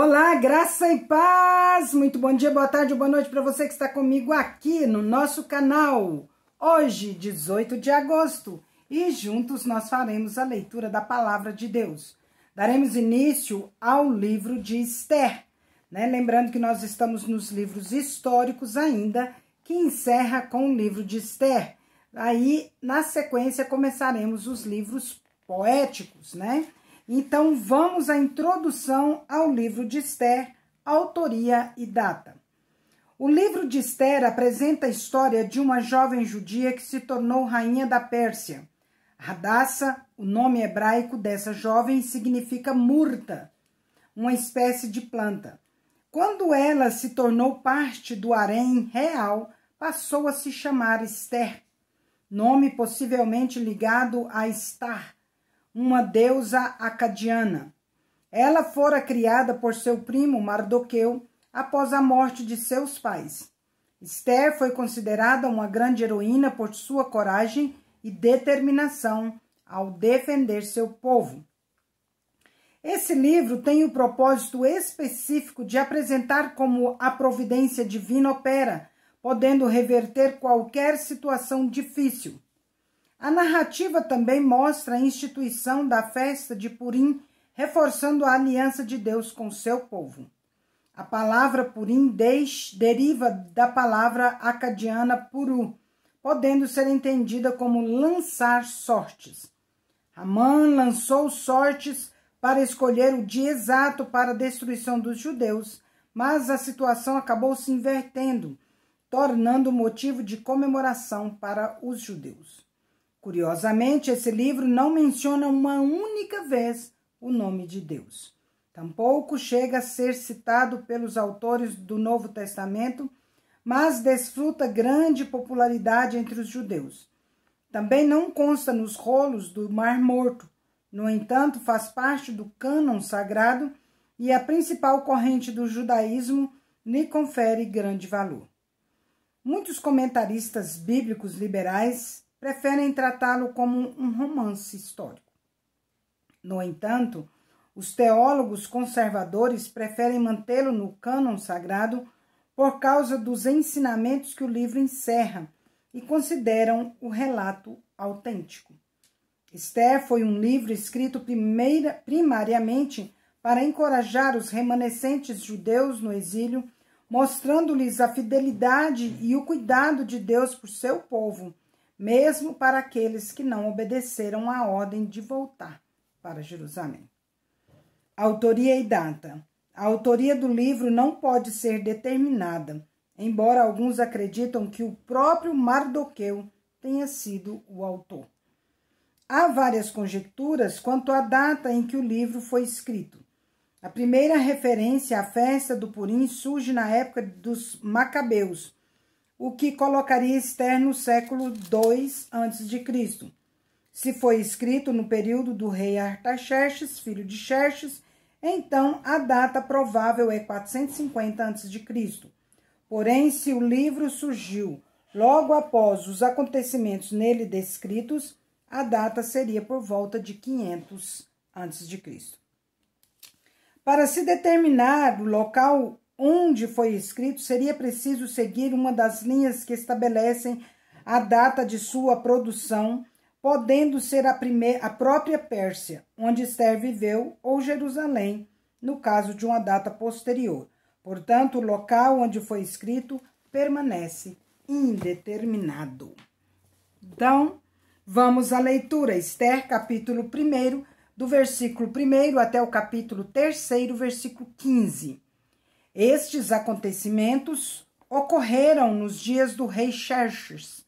Olá, graça e paz! Muito bom dia, boa tarde, boa noite para você que está comigo aqui no nosso canal. Hoje, 18 de agosto, e juntos nós faremos a leitura da Palavra de Deus. Daremos início ao livro de Esther, né? Lembrando que nós estamos nos livros históricos ainda, que encerra com o livro de Esther. Aí, na sequência, começaremos os livros poéticos, né? Então, vamos à introdução ao livro de Esther, autoria e data. O livro de Esther apresenta a história de uma jovem judia que se tornou rainha da Pérsia. Hadassa, o nome hebraico dessa jovem, significa murta, uma espécie de planta. Quando ela se tornou parte do harém real, passou a se chamar Esther, nome possivelmente ligado a Estar, uma deusa acadiana. Ela fora criada por seu primo Mardoqueu após a morte de seus pais. Esther foi considerada uma grande heroína por sua coragem e determinação ao defender seu povo. Esse livro tem o propósito específico de apresentar como a providência divina opera, podendo reverter qualquer situação difícil. A narrativa também mostra a instituição da festa de Purim, reforçando a aliança de Deus com seu povo. A palavra Purim deriva da palavra acadiana puru, podendo ser entendida como lançar sortes. Amã lançou sortes para escolher o dia exato para a destruição dos judeus, mas a situação acabou se invertendo, tornando motivo de comemoração para os judeus. Curiosamente, esse livro não menciona uma única vez o nome de Deus. Tampouco chega a ser citado pelos autores do Novo Testamento, mas desfruta grande popularidade entre os judeus. Também não consta nos rolos do Mar Morto. No entanto, faz parte do cânon sagrado e a principal corrente do judaísmo lhe confere grande valor. Muitos comentaristas bíblicos liberais preferem tratá-lo como um romance histórico. No entanto, os teólogos conservadores preferem mantê-lo no cânon sagrado por causa dos ensinamentos que o livro encerra e consideram o relato autêntico. Esther foi um livro escrito primariamente para encorajar os remanescentes judeus no exílio, mostrando-lhes a fidelidade e o cuidado de Deus por seu povo, mesmo para aqueles que não obedeceram à ordem de voltar para Jerusalém. Autoria e data. A autoria do livro não pode ser determinada, embora alguns acreditam que o próprio Mardoqueu tenha sido o autor. Há várias conjecturas quanto à data em que o livro foi escrito. A primeira referência à festa do Purim surge na época dos Macabeus, o que colocaria Esther no século II a.C. Se foi escrito no período do rei Artaxerxes, filho de Xerxes, então a data provável é 450 a.C. Porém, se o livro surgiu logo após os acontecimentos nele descritos, a data seria por volta de 500 a.C. Para se determinar o local onde foi escrito, seria preciso seguir uma das linhas que estabelecem a data de sua produção, podendo ser a própria Pérsia, onde Esther viveu, ou Jerusalém, no caso de uma data posterior. Portanto, o local onde foi escrito permanece indeterminado. Então, vamos à leitura. Esther, capítulo 1, do versículo 1 até o capítulo 3, versículo 15. Estes acontecimentos ocorreram nos dias do rei Xerxes,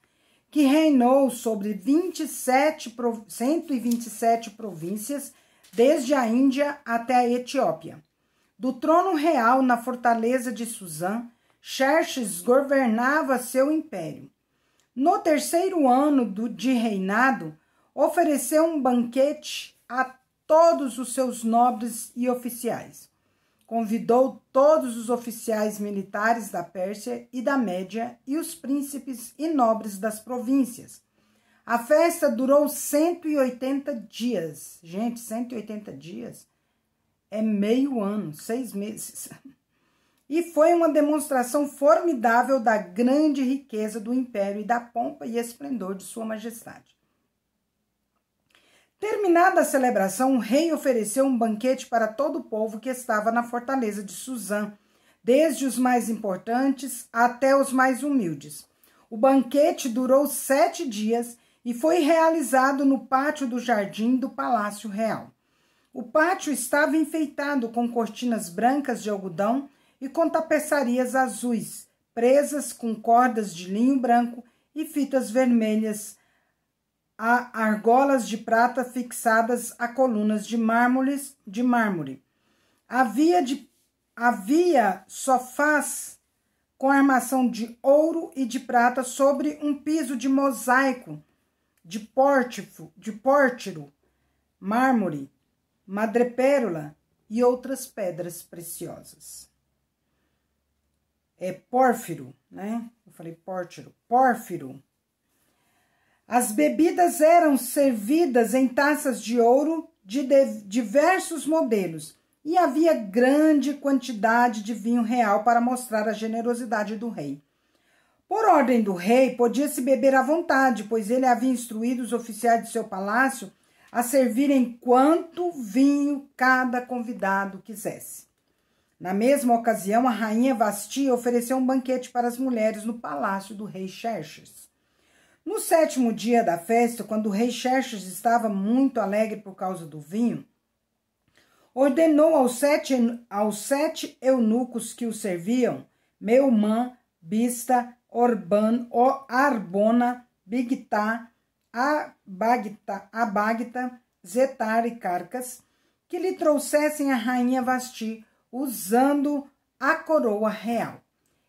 que reinou sobre 127 províncias, desde a Índia até a Etiópia. Do trono real na fortaleza de Suzã, Xerxes governava seu império. No terceiro ano de reinado, ofereceu um banquete a todos os seus nobres e oficiais. Convidou todos os oficiais militares da Pérsia e da Média e os príncipes e nobres das províncias. A festa durou 180 dias. Gente, 180 dias é meio ano, 6 meses. E foi uma demonstração formidável da grande riqueza do império e da pompa e esplendor de sua majestade. Terminada a celebração, o rei ofereceu um banquete para todo o povo que estava na fortaleza de Suzã, desde os mais importantes até os mais humildes. O banquete durou 7 dias e foi realizado no pátio do jardim do Palácio Real. O pátio estava enfeitado com cortinas brancas de algodão e com tapeçarias azuis, presas com cordas de linho branco e fitas vermelhas, a argolas de prata fixadas a colunas de mármore. Havia sofás com armação de ouro e de prata sobre um piso de mosaico, de pórtiro, mármore, madrepérola e outras pedras preciosas. É pórfiro, né? Eu falei pórtiro. Pórfiro. As bebidas eram servidas em taças de ouro de diversos modelos e havia grande quantidade de vinho real para mostrar a generosidade do rei. Por ordem do rei, podia-se beber à vontade, pois ele havia instruído os oficiais de seu palácio a servirem quanto vinho cada convidado quisesse. Na mesma ocasião, a rainha Vasti ofereceu um banquete para as mulheres no palácio do rei Xerxes. No 7º dia da festa, quando o rei Xerxes estava muito alegre por causa do vinho, ordenou aos sete eunucos que o serviam, Meumã, Bista, Arbona, Bigtá, Abagta, Zetar e Carcas, que lhe trouxessem a rainha Vasti, usando a coroa real.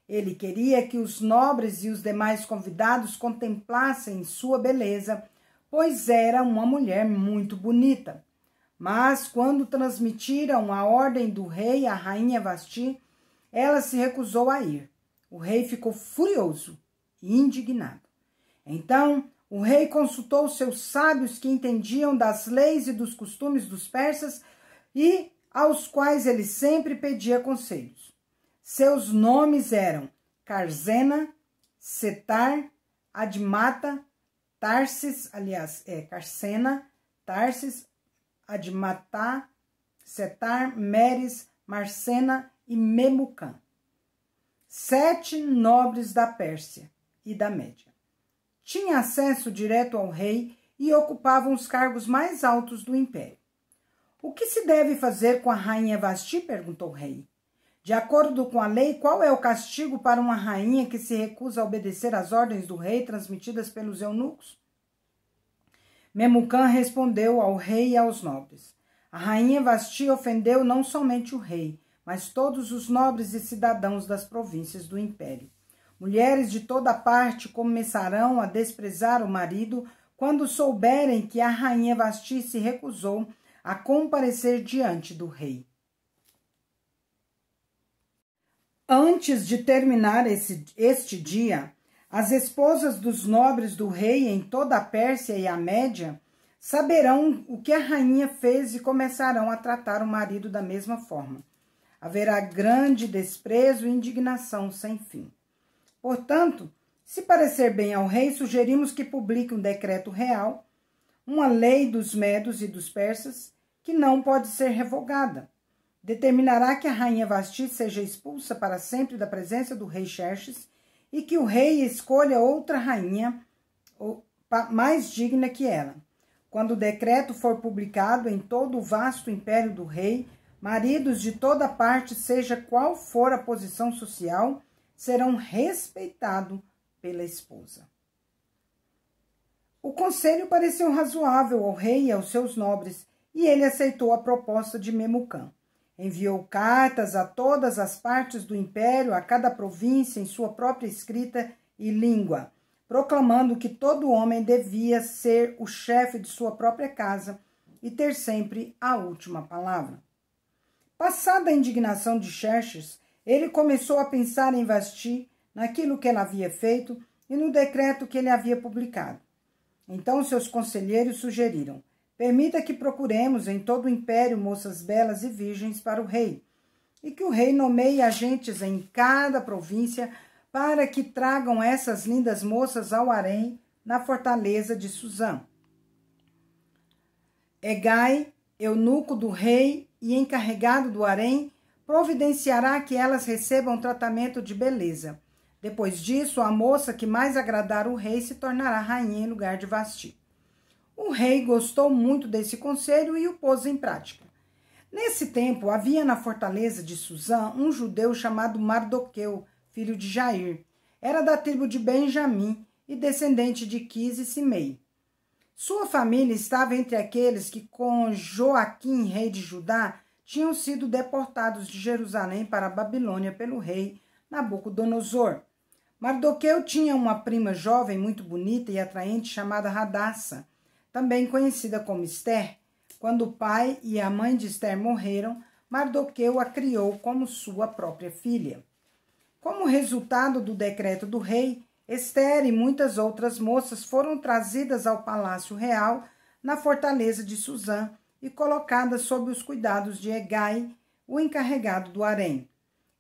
Ele queria que os nobres e os demais convidados contemplassem sua beleza, pois era uma mulher muito bonita. Mas, quando transmitiram a ordem do rei à rainha Vasti, ela se recusou a ir. O rei ficou furioso e indignado. Então, o rei consultou seus sábios que entendiam das leis e dos costumes dos persas e aos quais ele sempre pedia conselhos. Seus nomes eram Carzena, Setar, Admata, Tarsis, Carcena, Tarsis, Admatá, Setar, Meres, Marcena e Memucã. 7 nobres da Pérsia e da Média. Tinha acesso direto ao rei e ocupavam os cargos mais altos do império. O que se deve fazer com a rainha Vasti? Perguntou o rei. De acordo com a lei, qual é o castigo para uma rainha que se recusa a obedecer às ordens do rei transmitidas pelos eunucos? Memucã respondeu ao rei e aos nobres. A rainha Vasti ofendeu não somente o rei, mas todos os nobres e cidadãos das províncias do império. Mulheres de toda parte começarão a desprezar o marido quando souberem que a rainha Vasti se recusou a comparecer diante do rei. Antes de terminar este dia, as esposas dos nobres do rei em toda a Pérsia e a Média saberão o que a rainha fez e começarão a tratar o marido da mesma forma. Haverá grande desprezo e indignação sem fim. Portanto, se parecer bem ao rei, sugerimos que publique um decreto real, uma lei dos medos e dos persas, que não pode ser revogada. Determinará que a rainha Vasti seja expulsa para sempre da presença do rei Xerxes e que o rei escolha outra rainha mais digna que ela. Quando o decreto for publicado em todo o vasto império do rei, maridos de toda parte, seja qual for a posição social, serão respeitados pela esposa. O conselho pareceu razoável ao rei e aos seus nobres, e ele aceitou a proposta de Memucã. Enviou cartas a todas as partes do império, a cada província em sua própria escrita e língua, proclamando que todo homem devia ser o chefe de sua própria casa e ter sempre a última palavra. Passada a indignação de Xerxes, ele começou a pensar em Vasti, naquilo que ela havia feito e no decreto que ele havia publicado. Então seus conselheiros sugeriram: permita que procuremos em todo o império moças belas e virgens para o rei, e que o rei nomeie agentes em cada província para que tragam essas lindas moças ao harém na fortaleza de Suzã. Hegai, eunuco do rei e encarregado do harém, providenciará que elas recebam tratamento de beleza. Depois disso, a moça que mais agradar o rei se tornará rainha em lugar de Vasti. O rei gostou muito desse conselho e o pôs em prática. Nesse tempo, havia na fortaleza de Suzã um judeu chamado Mardoqueu, filho de Jair. Era da tribo de Benjamim e descendente de Quis e Simei. Sua família estava entre aqueles que, com Joaquim, rei de Judá, tinham sido deportados de Jerusalém para a Babilônia pelo rei Nabucodonosor. Mardoqueu tinha uma prima jovem muito bonita e atraente chamada Radassa, também conhecida como Esther. Quando o pai e a mãe de Esther morreram, Mardoqueu a criou como sua própria filha. Como resultado do decreto do rei, Esther e muitas outras moças foram trazidas ao palácio real na fortaleza de Suzã e colocadas sob os cuidados de Hegai, o encarregado do harém.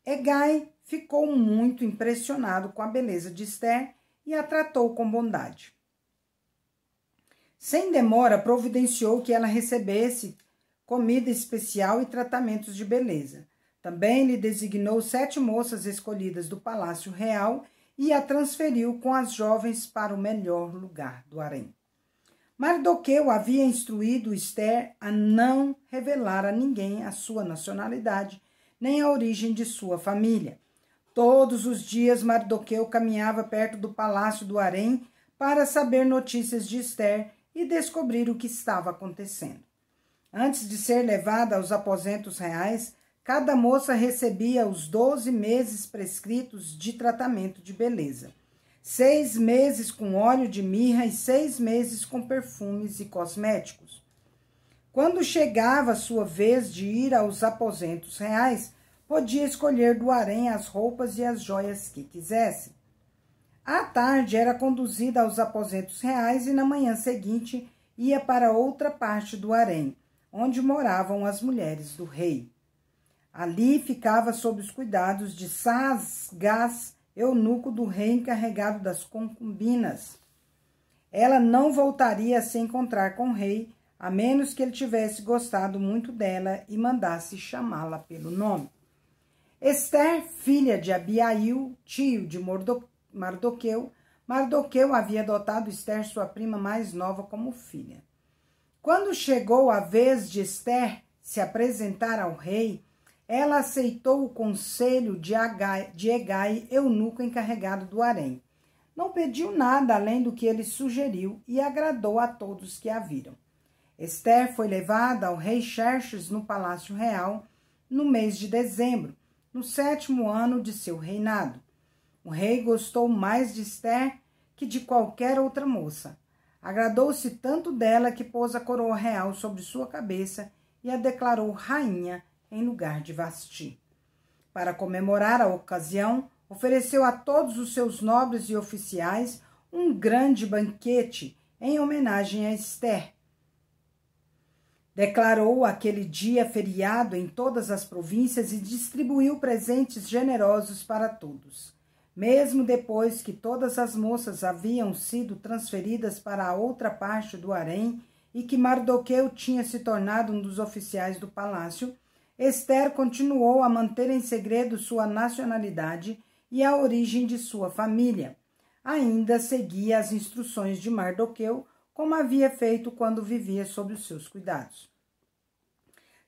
Hegai ficou muito impressionado com a beleza de Esther e a tratou com bondade. Sem demora, providenciou que ela recebesse comida especial e tratamentos de beleza. Também lhe designou 7 moças escolhidas do palácio real e a transferiu com as jovens para o melhor lugar do harém. Mardoqueu havia instruído Esther a não revelar a ninguém a sua nacionalidade, nem a origem de sua família. Todos os dias Mardoqueu caminhava perto do palácio do harém para saber notícias de Esther e descobrir o que estava acontecendo. Antes de ser levada aos aposentos reais, cada moça recebia os 12 meses prescritos de tratamento de beleza. 6 meses com óleo de mirra e 6 meses com perfumes e cosméticos. Quando chegava a sua vez de ir aos aposentos reais, podia escolher do harém as roupas e as joias que quisesse. À tarde era conduzida aos aposentos reais e na manhã seguinte ia para outra parte do harém, onde moravam as mulheres do rei. Ali ficava sob os cuidados de Saasgás, eunuco do rei encarregado das concubinas. Ela não voltaria a se encontrar com o rei, a menos que ele tivesse gostado muito dela e mandasse chamá-la pelo nome. Esther, filha de Abiail, tio de Mardoqueu, Mardoqueu havia adotado Esther, sua prima mais nova, como filha. Quando chegou a vez de Esther se apresentar ao rei, ela aceitou o conselho de Hegai, eunuco encarregado do harém. Não pediu nada além do que ele sugeriu e agradou a todos que a viram. Esther foi levada ao rei Xerxes no palácio real no mês de dezembro, no 7º ano de seu reinado. O rei gostou mais de Esther que de qualquer outra moça. Agradou-se tanto dela que pôs a coroa real sobre sua cabeça e a declarou rainha em lugar de Vasti. Para comemorar a ocasião, ofereceu a todos os seus nobres e oficiais um grande banquete em homenagem a Esther. Declarou aquele dia feriado em todas as províncias e distribuiu presentes generosos para todos. Mesmo depois que todas as moças haviam sido transferidas para a outra parte do harém e que Mardoqueu tinha se tornado um dos oficiais do palácio, Esther continuou a manter em segredo sua nacionalidade e a origem de sua família. Ainda seguia as instruções de Mardoqueu, como havia feito quando vivia sob os seus cuidados.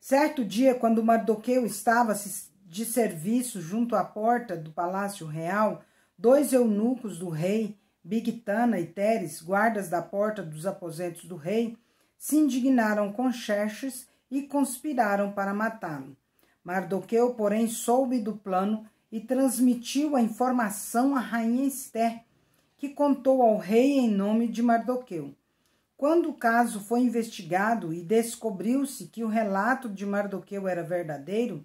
Certo dia, quando Mardoqueu estava de serviço junto à porta do palácio real, 2 eunucos do rei, Bigtana e Teres, guardas da porta dos aposentos do rei, se indignaram com Xerxes e conspiraram para matá-lo. Mardoqueu, porém, soube do plano e transmitiu a informação à rainha Esther, que contou ao rei em nome de Mardoqueu. Quando o caso foi investigado e descobriu-se que o relato de Mardoqueu era verdadeiro,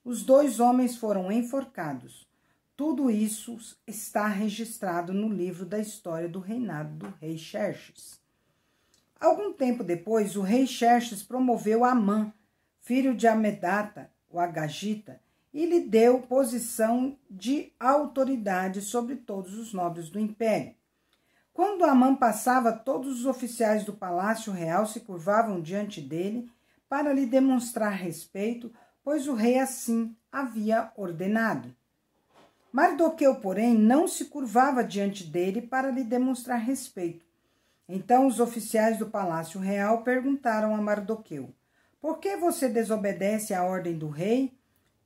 os 2 homens foram enforcados. Tudo isso está registrado no livro da história do reinado do rei Xerxes. Algum tempo depois, o rei Xerxes promoveu Amã, filho de Amedata, o Agagita, e lhe deu posição de autoridade sobre todos os nobres do império. Quando Amã passava, todos os oficiais do palácio real se curvavam diante dele para lhe demonstrar respeito, pois o rei assim havia ordenado. Mardoqueu, porém, não se curvava diante dele para lhe demonstrar respeito. Então os oficiais do palácio real perguntaram a Mardoqueu: por que você desobedece à ordem do rei?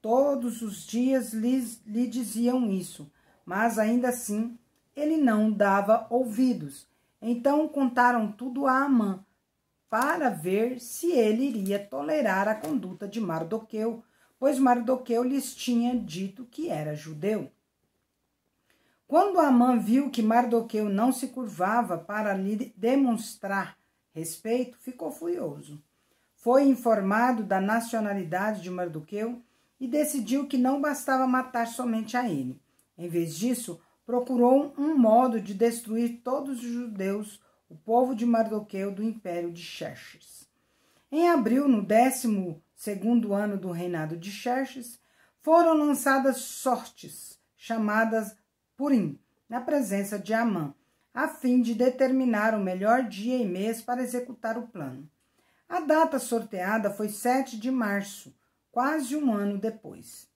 Todos os dias lhe diziam isso, mas ainda assim ele não dava ouvidos. Então contaram tudo a Amã, para ver se ele iria tolerar a conduta de Mardoqueu, pois Mardoqueu lhes tinha dito que era judeu. Quando Amã viu que Mardoqueu não se curvava para lhe demonstrar respeito, ficou furioso. Foi informado da nacionalidade de Mardoqueu e decidiu que não bastava matar somente a ele. Em vez disso, procurou um modo de destruir todos os judeus, o povo de Mardoqueu do império de Xerxes. Em abril, no 12º ano do reinado de Xerxes, foram lançadas sortes, chamadas Purim, na presença de Amã, a fim de determinar o melhor dia e mês para executar o plano. A data sorteada foi 7 de março, quase um ano depois.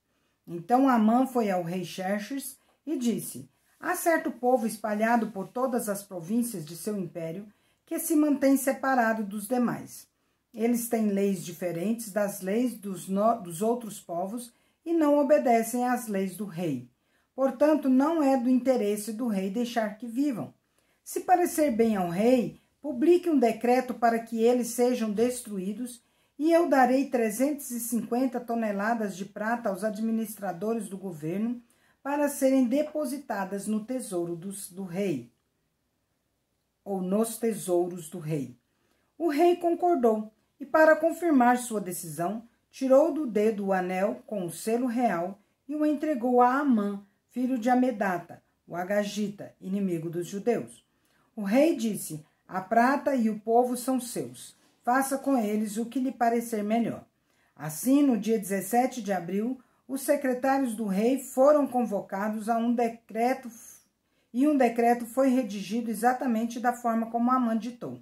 Então Amã foi ao rei Xerxes e disse: há certo povo espalhado por todas as províncias de seu império que se mantém separado dos demais. Eles têm leis diferentes das leis dos outros povos e não obedecem às leis do rei. Portanto, não é do interesse do rei deixar que vivam. Se parecer bem ao rei, publique um decreto para que eles sejam destruídos, e eu darei 350 toneladas de prata aos administradores do governo para serem depositadas no tesouro do rei, ou nos tesouros do rei. O rei concordou e, para confirmar sua decisão, tirou do dedo o anel com o selo real e o entregou a Amã, filho de Amedata, o Agagita, inimigo dos judeus. O rei disse: a prata e o povo são seus. Faça com eles o que lhe parecer melhor. Assim, no dia 17 de abril, os secretários do rei foram convocados a um decreto, e um decreto foi redigido exatamente da forma como Amã ditou.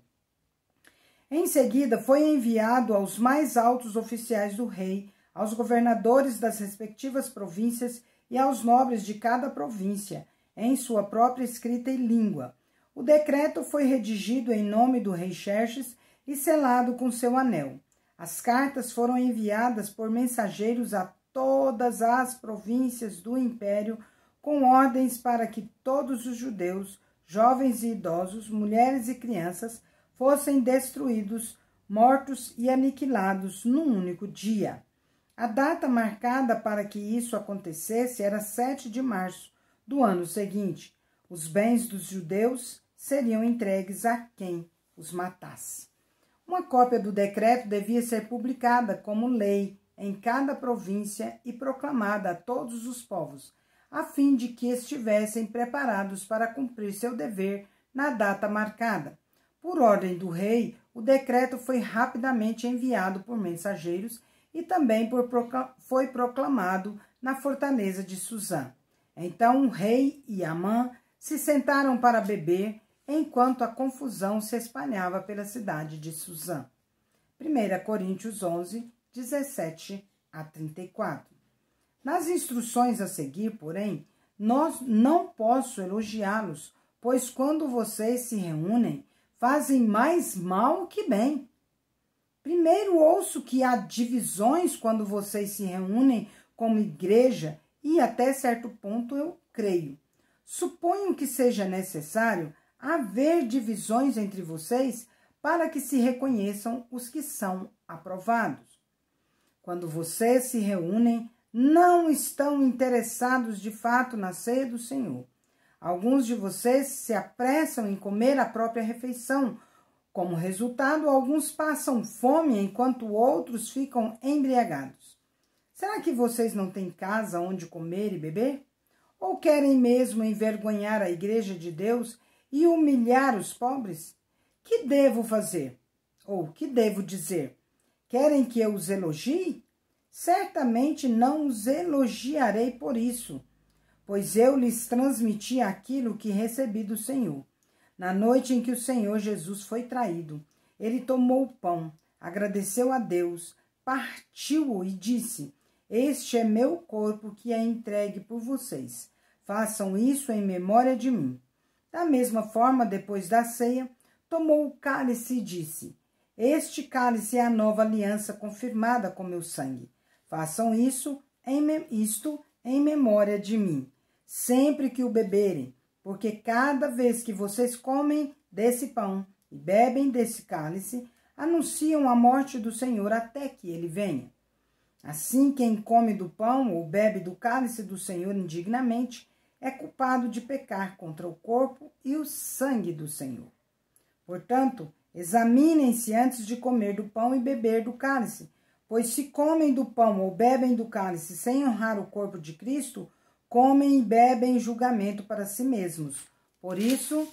Em seguida, foi enviado aos mais altos oficiais do rei, aos governadores das respectivas províncias e aos nobres de cada província, em sua própria escrita e língua. O decreto foi redigido em nome do rei Xerxes e selado com seu anel. As cartas foram enviadas por mensageiros a todas as províncias do império, com ordens para que todos os judeus, jovens e idosos, mulheres e crianças, fossem destruídos, mortos e aniquilados num único dia. A data marcada para que isso acontecesse era 7 de março do ano seguinte. Os bens dos judeus seriam entregues a quem os matasse. Uma cópia do decreto devia ser publicada como lei em cada província e proclamada a todos os povos, a fim de que estivessem preparados para cumprir seu dever na data marcada. Por ordem do rei, o decreto foi rapidamente enviado por mensageiros e também foi proclamado na fortaleza de Suzã. Então o rei e Amã se sentaram para beber, enquanto a confusão se espalhava pela cidade de Suzã. 1 Coríntios 11, 17 a 34. Nas instruções a seguir, porém, nós não posso elogiá-los, pois quando vocês se reúnem, fazem mais mal que bem. Primeiro ouço que há divisões quando vocês se reúnem como igreja e até certo ponto eu creio. Suponho que seja necessário haver divisões entre vocês para que se reconheçam os que são aprovados. Quando vocês se reúnem, não estão interessados de fato na ceia do Senhor. Alguns de vocês se apressam em comer a própria refeição. Como resultado, alguns passam fome enquanto outros ficam embriagados. Será que vocês não têm casa onde comer e beber? Ou querem mesmo envergonhar a igreja de Deus e humilhar os pobres? Que devo fazer? Ou que devo dizer? Querem que eu os elogie? Certamente não os elogiarei por isso, pois eu lhes transmiti aquilo que recebi do Senhor. Na noite em que o Senhor Jesus foi traído, ele tomou o pão, agradeceu a Deus, partiu-o e disse: Este é meu corpo que é entregue por vocês. Façam isso em memória de mim. Da mesma forma, depois da ceia, tomou o cálice e disse: Este cálice é a nova aliança confirmada com meu sangue. Façam isto em memória de mim, sempre que o beberem, porque cada vez que vocês comem desse pão e bebem desse cálice, anunciam a morte do Senhor até que ele venha. Assim, quem come do pão ou bebe do cálice do Senhor indignamente é culpado de pecar contra o corpo e o sangue do Senhor. Portanto, examinem-se antes de comer do pão e beber do cálice, pois se comem do pão ou bebem do cálice sem honrar o corpo de Cristo, comem e bebem julgamento para si mesmos. Por isso,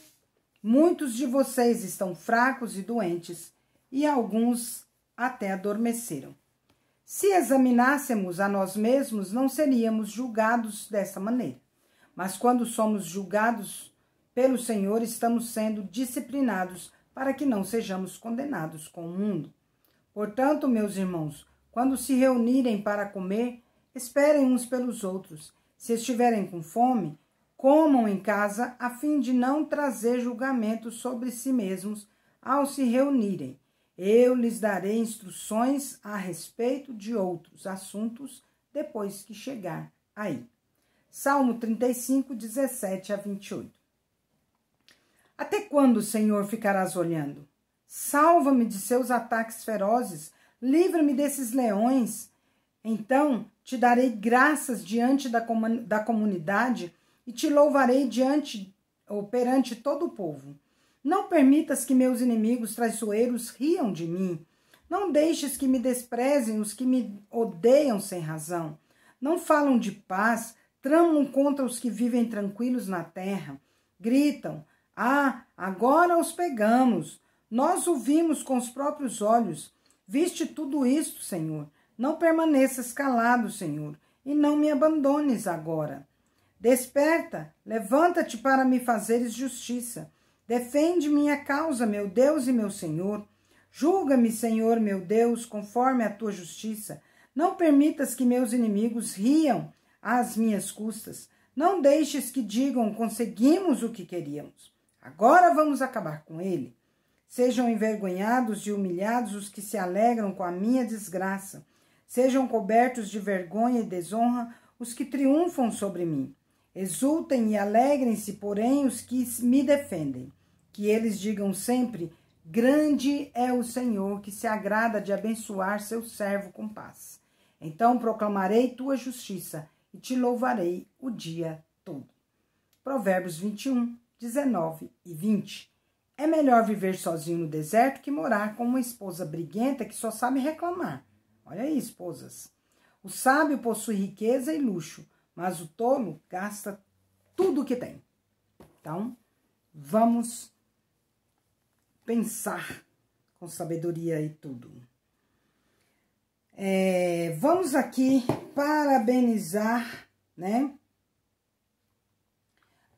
muitos de vocês estão fracos e doentes, e alguns até adormeceram. Se examinássemos a nós mesmos, não seríamos julgados dessa maneira. Mas quando somos julgados pelo Senhor, estamos sendo disciplinados para que não sejamos condenados com o mundo. Portanto, meus irmãos, quando se reunirem para comer, esperem uns pelos outros. Se estiverem com fome, comam em casa, a fim de não trazer julgamento sobre si mesmos ao se reunirem. Eu lhes darei instruções a respeito de outros assuntos depois que chegar aí. Salmo 35, 17 a 28. Até quando, Senhor, ficarás olhando? Salva-me de seus ataques ferozes, livra-me desses leões. Então te darei graças diante da comunidade e te louvarei perante todo o povo. Não permitas que meus inimigos traiçoeiros riam de mim. Não deixes que me desprezem os que me odeiam sem razão. Não falam de paz, tramam contra os que vivem tranquilos na terra. Gritam: Ah, agora os pegamos. Nós o vimos com os próprios olhos. Viste tudo isto, Senhor. Não permaneças calado, Senhor, e não me abandones agora. Desperta, levanta-te para me fazeres justiça. Defende minha causa, meu Deus e meu Senhor. Julga-me, Senhor, meu Deus, conforme a tua justiça. Não permitas que meus inimigos riam às minhas custas. Não deixes que digam: conseguimos o que queríamos. Agora vamos acabar com ele. Sejam envergonhados e humilhados os que se alegram com a minha desgraça. Sejam cobertos de vergonha e desonra os que triunfam sobre mim. Exultem e alegrem-se, porém, os que me defendem. Que eles digam sempre: grande é o Senhor, que se agrada de abençoar seu servo com paz. Então proclamarei tua justiça e te louvarei o dia todo. Provérbios 21, 19 e 20. É melhor viver sozinho no deserto que morar com uma esposa briguenta que só sabe reclamar. Olha aí, esposas. O sábio possui riqueza e luxo, mas o tolo gasta tudo o que tem. Então, vamos pensar com sabedoria e tudo. Vamos aqui parabenizar, né,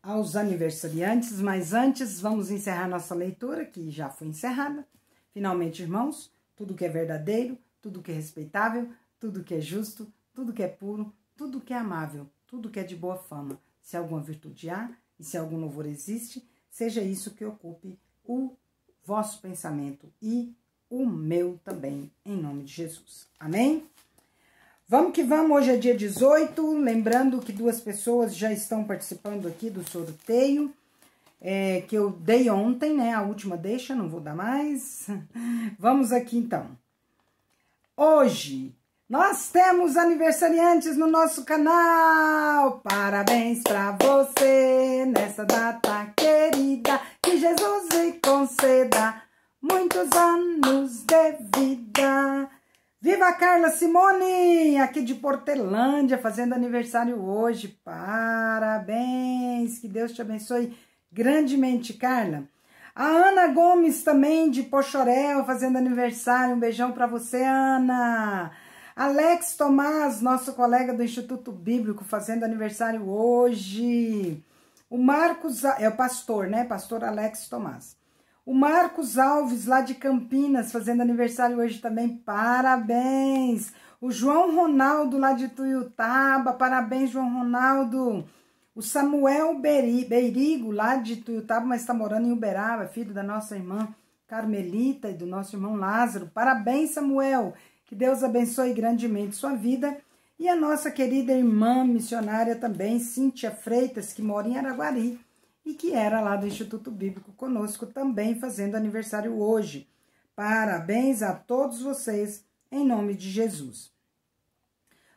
aos aniversariantes, mas antes vamos encerrar nossa leitura, que já foi encerrada. Finalmente, irmãos, tudo que é verdadeiro, tudo que é respeitável, tudo que é justo, tudo que é puro, tudo que é amável, tudo que é de boa fama. Se alguma virtude há e se algum louvor existe, seja isso que ocupe o vosso pensamento e o meu também, em nome de Jesus. Amém? Vamos que vamos, hoje é dia 18, lembrando que 2 pessoas já estão participando aqui do sorteio, que eu dei ontem, né, a última deixa, não vou dar mais. Vamos aqui então. Hoje, nós temos aniversariantes no nosso canal. Parabéns pra você nessa data querida, que Jesus lhe conceda muitos anos de vida. Viva a Carla Simone, aqui de Portelândia, fazendo aniversário hoje. Parabéns, que Deus te abençoe grandemente, Carla. A Ana Gomes também, de Pochorel, fazendo aniversário. Um beijão para você, Ana. Alex Tomás, nosso colega do Instituto Bíblico, fazendo aniversário hoje. O Marcos, é o pastor, né? Pastor Alex Tomás. O Marcos Alves, lá de Campinas, fazendo aniversário hoje também. Parabéns. O João Ronaldo, lá de Tuiutaba. Parabéns, João Ronaldo. O Samuel Beirigo, lá de Tuiutaba, mas está morando em Uberaba, filho da nossa irmã Carmelita e do nosso irmão Lázaro. Parabéns, Samuel. Que Deus abençoe grandemente sua vida. E a nossa querida irmã missionária também, Cíntia Freitas, que mora em Araguari e que era lá do Instituto Bíblico conosco, também fazendo aniversário hoje. Parabéns a todos vocês, em nome de Jesus.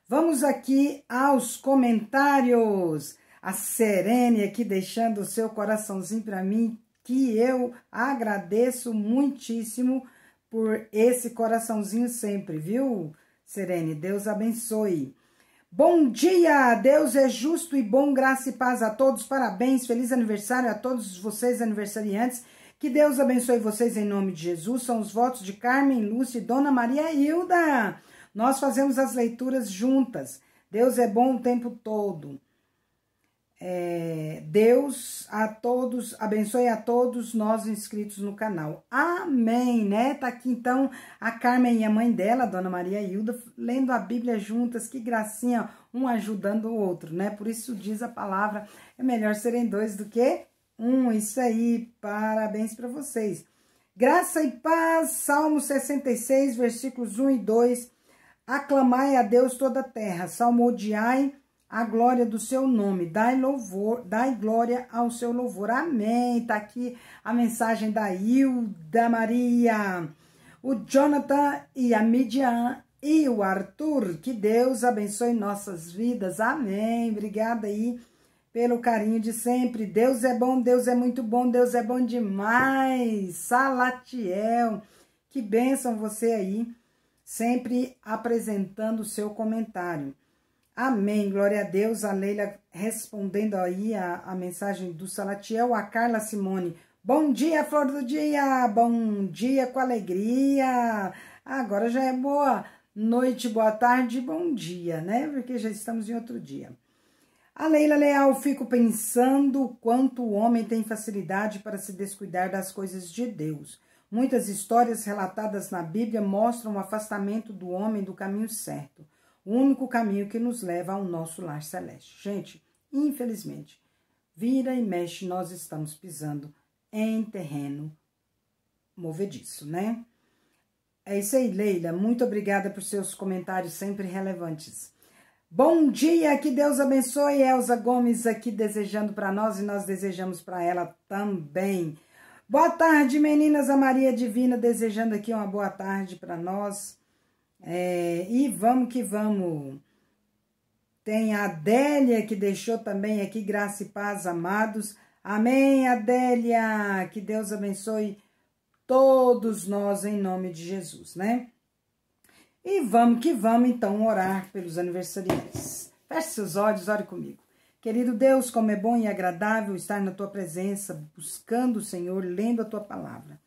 Vamos aqui aos comentários. A Serene aqui deixando o seu coraçãozinho para mim, que eu agradeço muitíssimo por esse coraçãozinho sempre, viu, Serene? Deus abençoe. Bom dia, Deus é justo e bom, graça e paz a todos, parabéns, feliz aniversário a todos vocês aniversariantes, que Deus abençoe vocês em nome de Jesus. São os votos de Carmen, Lúcia e Dona Maria Hilda. Nós fazemos as leituras juntas. Deus é bom o tempo todo. Deus a todos, abençoe a todos nós inscritos no canal. Amém, né? Tá aqui então a Carmen e a mãe dela, a Dona Maria Hilda, lendo a Bíblia juntas. Que gracinha, um ajudando o outro, né? Por isso diz a palavra, é melhor serem dois do que um. Isso aí, parabéns para vocês. Graça e paz, Salmo 66, versículos 1 e 2. Aclamai a Deus toda a terra, salmodiai a glória do seu nome, dai louvor, dai glória ao seu louvor. Amém. Tá aqui a mensagem da Hilda Maria, o Jonathan e a Midian e o Arthur. Que Deus abençoe nossas vidas. Amém. Obrigada aí pelo carinho de sempre. Deus é bom, Deus é muito bom, Deus é bom demais. Salatiel, que bênção você aí, sempre apresentando o seu comentário. Amém, glória a Deus. A Leila respondendo aí a mensagem do Salatiel. A Carla Simone, bom dia, flor do dia, bom dia com alegria. Agora já é boa noite, boa tarde, bom dia, né? Porque já estamos em outro dia. A Leila Leal, fico pensando o quanto o homem tem facilidade para se descuidar das coisas de Deus. Muitas histórias relatadas na Bíblia mostram o afastamento do homem do caminho certo. O único caminho que nos leva ao nosso lar celeste. Gente, infelizmente, vira e mexe, nós estamos pisando em terreno movediço, né? É isso aí, Leila. Muito obrigada por seus comentários sempre relevantes. Bom dia, que Deus abençoe. Elza Gomes aqui desejando para nós e nós desejamos para ela também. Boa tarde, meninas. A Maria Divina desejando aqui uma boa tarde para nós. E vamos que vamos. Tem a Adélia que deixou também aqui, graça e paz, amados. Amém, Adélia. Que Deus abençoe todos nós em nome de Jesus, né? E vamos que vamos então orar pelos aniversariantes. Feche seus olhos, ore comigo. Querido Deus, como é bom e agradável estar na tua presença, buscando o Senhor, lendo a tua palavra.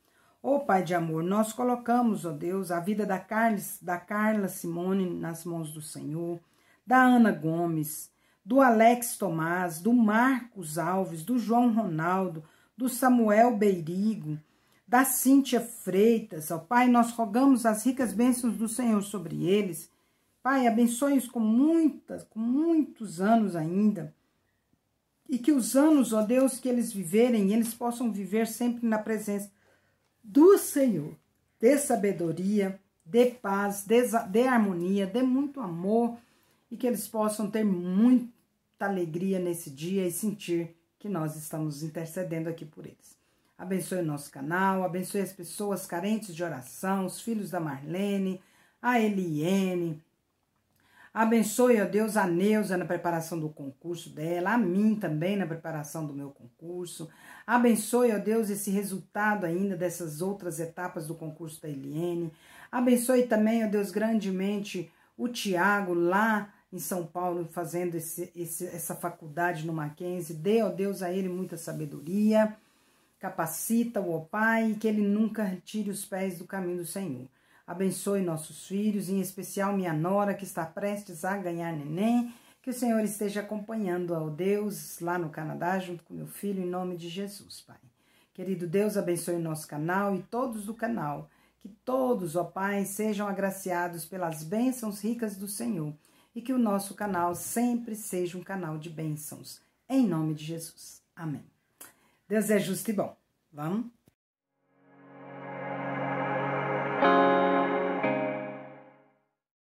Ó Pai de amor, nós colocamos, ó Deus, a vida da Carla Simone nas mãos do Senhor, da Ana Gomes, do Alex Tomás, do Marcos Alves, do João Ronaldo, do Samuel Beirigo, da Cíntia Freitas. Ó Pai, nós rogamos as ricas bênçãos do Senhor sobre eles. Pai, abençoe-os com muitos anos ainda. E que os anos, ó Deus, que eles viverem, eles possam viver sempre na presença do Senhor, dê sabedoria, dê paz, dê harmonia, dê muito amor e que eles possam ter muita alegria nesse dia e sentir que nós estamos intercedendo aqui por eles. Abençoe o nosso canal, abençoe as pessoas carentes de oração, os filhos da Marlene, a Eliene. Abençoe, ó Deus, a Neuza na preparação do concurso dela, a mim também na preparação do meu concurso. Abençoe, ó Deus, esse resultado ainda dessas outras etapas do concurso da Eliene. Abençoe também, ó Deus, grandemente o Tiago lá em São Paulo, fazendo essa faculdade no Mackenzie. Dê, ó Deus, a ele muita sabedoria. Capacita-o, ó Pai, e que ele nunca tire os pés do caminho do Senhor. Abençoe nossos filhos, em especial minha nora, que está prestes a ganhar neném. Que o Senhor esteja acompanhando, ó Deus, lá no Canadá, junto com meu filho, em nome de Jesus, Pai. Querido Deus, abençoe o nosso canal e todos do canal. Que todos, ó Pai, sejam agraciados pelas bênçãos ricas do Senhor. E que o nosso canal sempre seja um canal de bênçãos. Em nome de Jesus. Amém. Deus é justo e bom. Vamos?